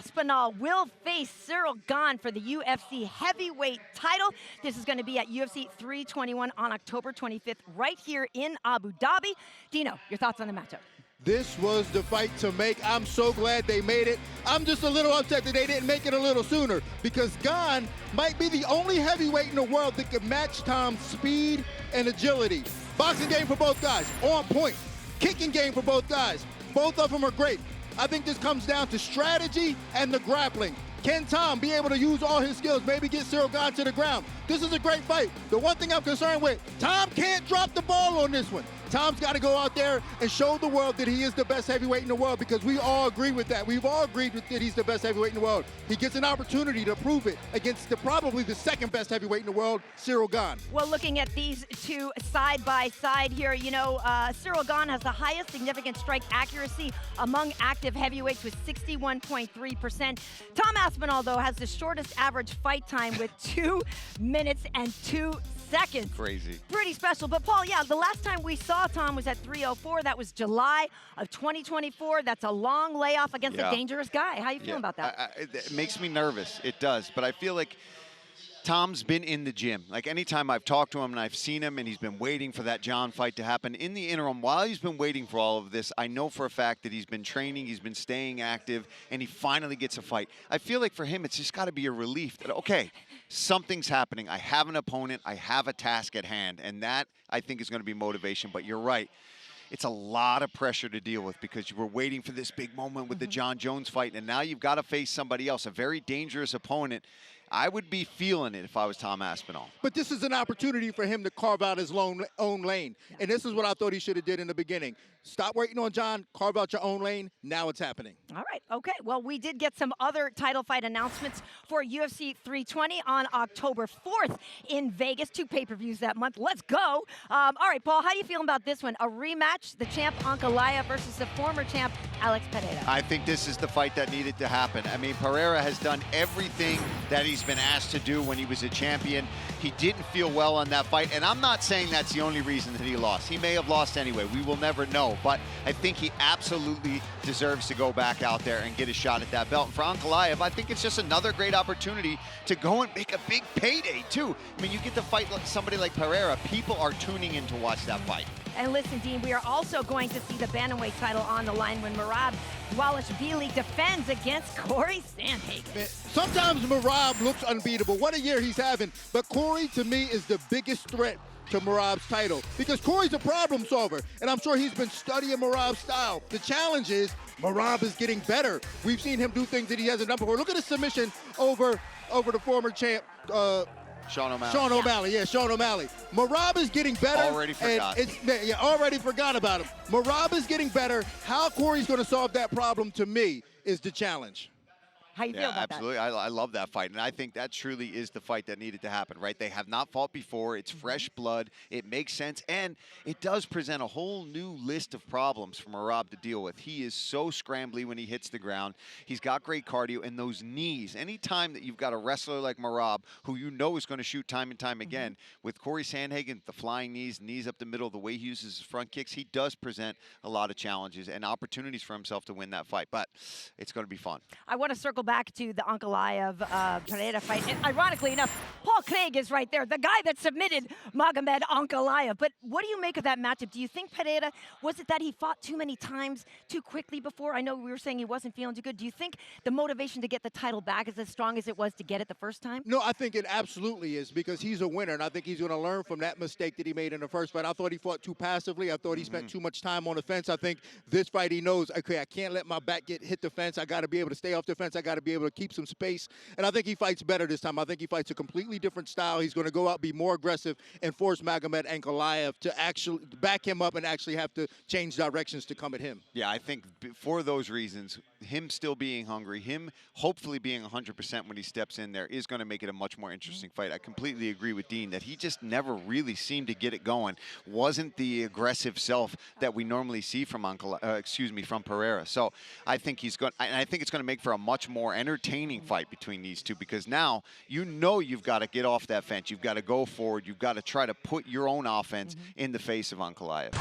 Aspinall will face Ciryl Gane for the UFC heavyweight title. This is going to be at UFC 321 on October 25th, right here in Abu Dhabi. Dino, your thoughts on the matchup? This was the fight to make. I'm so glad they made it. I'm just a little upset that they didn't make it a little sooner, because Gane might be the only heavyweight in the world that can match Tom's speed and agility. Boxing game for both guys, on point. Kicking game for both guys. Both of them are great. I think this comes down to strategy and the grappling. Can Tom be able to use all his skills, maybe get Ciryl Gane to the ground? This is a great fight. The one thing I'm concerned with, Tom can't drop the ball on this one. Tom's got to go out there and show the world that he is the best heavyweight in the world, because we all agree with that. We've all agreed with that he's the best heavyweight in the world. He gets an opportunity to prove it against probably the second best heavyweight in the world, Ciryl Gane. Well, looking at these two side by side here, you know, Ciryl Gane has the highest significant strike accuracy among active heavyweights with 61.3%. Tom Aspinall, though, has the shortest average fight time with 2 minutes and 2 seconds. Crazy. Pretty special. But Paul, yeah, the last time we saw Tom was at 304. That was July of 2024. That's a long layoff against a dangerous guy. How you feeling about that? It makes me nervous. It does. But I feel like Tom's been in the gym. Like, anytime I've talked to him and I've seen him and he's been waiting for that John fight to happen, in the interim, while he's been waiting for all of this, I know for a fact that he's been training, he's been staying active, and he finally gets a fight. I feel like for him, it's just got to be a relief that, okay, something's happening. I have an opponent. I have a task at hand. And that, I think, is going to be motivation. But you're right. It's a lot of pressure to deal with, because you were waiting for this big moment with the John Jones fight, and now you've got to face somebody else, a very dangerous opponent. I would be feeling it if I was Tom Aspinall. But this is an opportunity for him to carve out his own lane. And this is what I thought he should have did in the beginning. Stop waiting on John, carve out your own lane. Now it's happening. All right, okay. Well, we did get some other title fight announcements for UFC 320 on October 4th in Vegas. 2 pay-per-views that month. Let's go. All right, Paul, how are you feeling about this one? A rematch, the champ Ankalaev versus the former champ Alex Pereira. I think this is the fight that needed to happen. I mean, Pereira has done everything that he's been asked to do when he was a champion. He didn't feel well on that fight, and I'm not saying that's the only reason that he lost. He may have lost anyway. We will never know, but I think he absolutely deserves to go back out there and get a shot at that belt. And for Ankalaev, I think it's just another great opportunity to go and make a big payday, too. I mean, you get to fight somebody like Pereira. People are tuning in to watch that fight. And listen, Dean, we are also going to see the bantamweight title on the line when Merab Dvalishvili defends against Cory Sandhagen. Sometimes Merab looks unbeatable. What a year he's having. But Cory, to me, is the biggest threat to Merab's title, because Cory's a problem solver, and I'm sure he's been studying Merab's style. The challenge is Merab is getting better. We've seen him do things that he hasn't done before. Look at his submission over the former champ, Sean O'Malley. Sean O'Malley, yeah, Sean O'Malley. Merab is getting better. Already forgot. Already forgot about him. Merab is getting better. How Cory's going to solve that problem, to me, is the challenge. How you feel about absolutely. that? I love that fight, and I think that truly is the fight that needed to happen, right? They have not fought before. It's fresh blood. It makes sense, and it does present a whole new list of problems for Merab to deal with. He is so scrambly when he hits the ground. He's got great cardio, and those knees. Anytime that you've got a wrestler like Merab, who you know is going to shoot time and time again, with Cory Sandhagen, the flying knees up the middle, the way he uses his front kicks, he does present a lot of challenges and opportunities for himself to win that fight, but it's going to be fun. I want to circle back to the Ankalaev Pereira fight. And ironically enough, Paul Craig is right there, the guy that submitted Magomed Ankalaev. But what do you make of that matchup? Do you think Pereira, was it that he fought too many times too quickly before? I know we were saying he wasn't feeling too good. Do you think the motivation to get the title back is as strong as it was to get it the first time? No, I think it absolutely is, because he's a winner, and I think he's going to learn from that mistake that he made in the first fight. I thought he fought too passively. I thought he spent too much time on the fence. I think this fight he knows, okay, I can't let my back hit the fence. I got to be able to stay off the fence. I got to be able to keep some space, and I think he fights better this time. I think he fights a completely different style. He's going to go out, be more aggressive, and force Magomed Ankalaev to actually back him up and actually have to change directions to come at him. Yeah, I think for those reasons, him still being hungry, him hopefully being 100% when he steps in there is going to make it a much more interesting fight. I completely agree with Dean that he just never really seemed to get it going. Wasn't the aggressive self that we normally see from from Pereira. So I think it's going to make for a much more entertaining fight between these two, because now you know you've got to get off that fence. You've got to go forward. You've got to try to put your own offense in the face of Ankalaev.